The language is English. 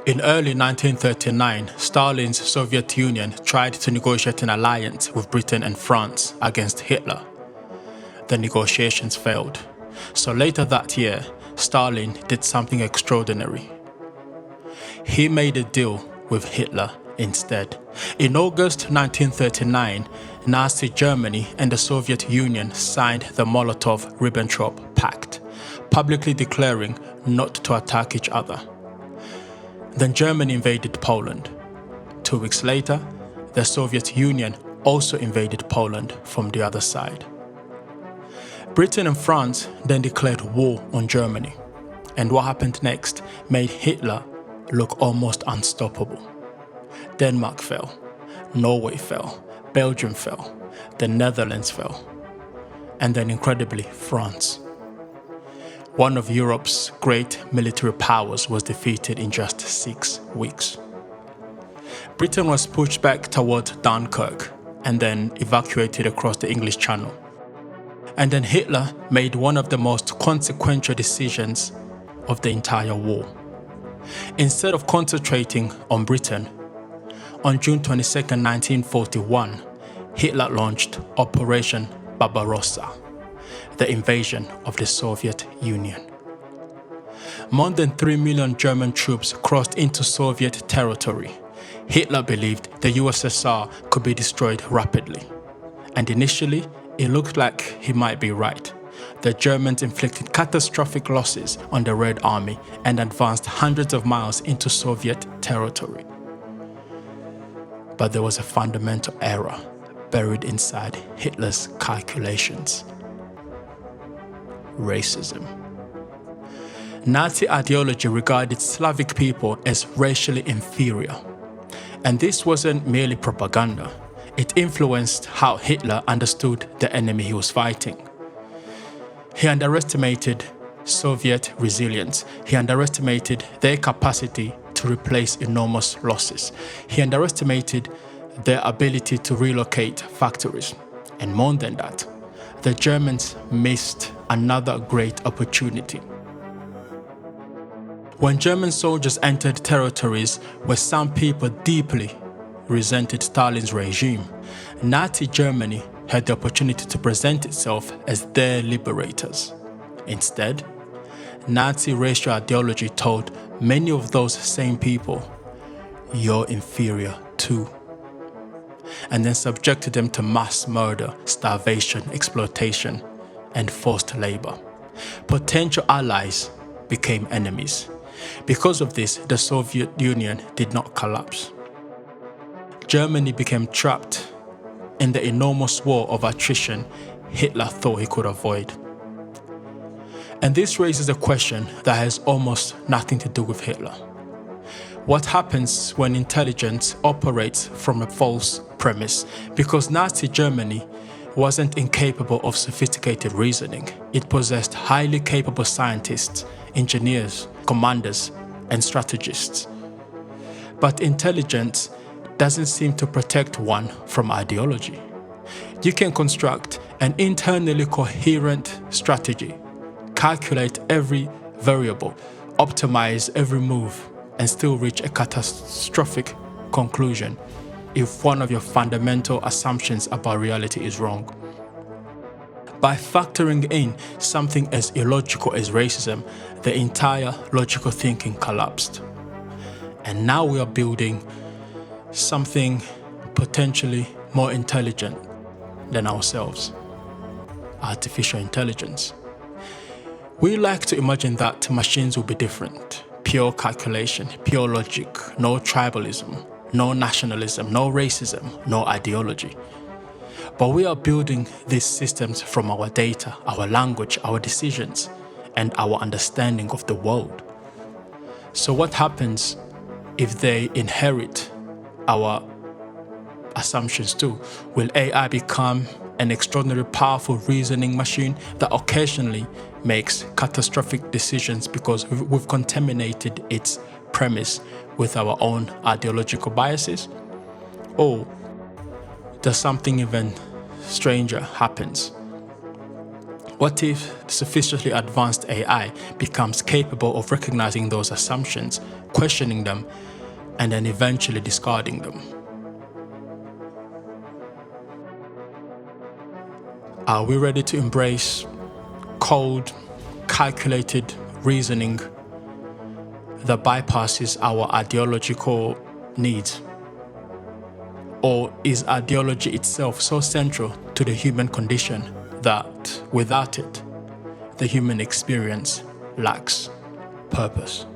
In early 1939, Stalin's Soviet Union tried to negotiate an alliance with Britain and France against Hitler. The negotiations failed, so later that year, Stalin did something extraordinary. He made a deal with Hitler instead. In August 1939, Nazi Germany and the Soviet Union signed the Molotov-Ribbentrop Pact, publicly declaring not to attack each other. Then Germany invaded Poland. 2 weeks later, the Soviet Union also invaded Poland from the other side. Britain and France then declared war on Germany, and what happened next made Hitler look almost unstoppable. Denmark fell, Norway fell, Belgium fell, the Netherlands fell, and then incredibly France. One of Europe's great military powers was defeated in just 6 weeks. Britain was pushed back toward Dunkirk and then evacuated across the English Channel. And then Hitler made one of the most consequential decisions of the entire war. Instead of concentrating on Britain, on June 22, 1941, Hitler launched Operation Barbarossa, the invasion of the Soviet Union. More than 3 million German troops crossed into Soviet territory. Hitler believed the USSR could be destroyed rapidly. And initially, it looked like he might be right. The Germans inflicted catastrophic losses on the Red Army and advanced hundreds of miles into Soviet territory. But there was a fundamental error buried inside Hitler's calculations: racism. Nazi ideology regarded Slavic people as racially inferior. And this wasn't merely propaganda. It influenced how Hitler understood the enemy he was fighting. He underestimated Soviet resilience. He underestimated their capacity to replace enormous losses. He underestimated their ability to relocate factories. And more than that, the Germans missed another great opportunity. When German soldiers entered territories where some people deeply resented Stalin's regime, Nazi Germany had the opportunity to present itself as their liberators. Instead, Nazi racial ideology told many of those same people, "You're inferior too," and then subjected them to mass murder, starvation, exploitation, and forced labor. Potential allies became enemies. Because of this, the Soviet Union did not collapse. Germany became trapped in the enormous war of attrition Hitler thought he could avoid. And this raises a question that has almost nothing to do with Hitler. What happens when intelligence operates from a false premise? Because Nazi Germany wasn't incapable of sophisticated reasoning. It possessed highly capable scientists, engineers, commanders, and strategists. But intelligence doesn't seem to protect one from ideology. You can construct an internally coherent strategy, calculate every variable, optimize every move, and still reach a catastrophic conclusion if one of your fundamental assumptions about reality is wrong. By factoring in something as illogical as racism, the entire logical thinking collapsed. And now we are building something potentially more intelligent than ourselves: artificial intelligence. We like to imagine that machines will be different, pure calculation, pure logic, no tribalism, no nationalism, no racism, no ideology. But we are building these systems from our data, our language, our decisions, and our understanding of the world. So what happens if they inherit our assumptions too? Will AI become an extraordinarily powerful reasoning machine that occasionally makes catastrophic decisions because we've contaminated its premise with our own ideological biases? Or does something even stranger happens? What if sufficiently advanced AI becomes capable of recognizing those assumptions, questioning them, and then eventually discarding them? Are we ready to embrace cold, calculated reasoning that bypasses our ideological needs? Or is ideology itself so central to the human condition that without it, the human experience lacks purpose?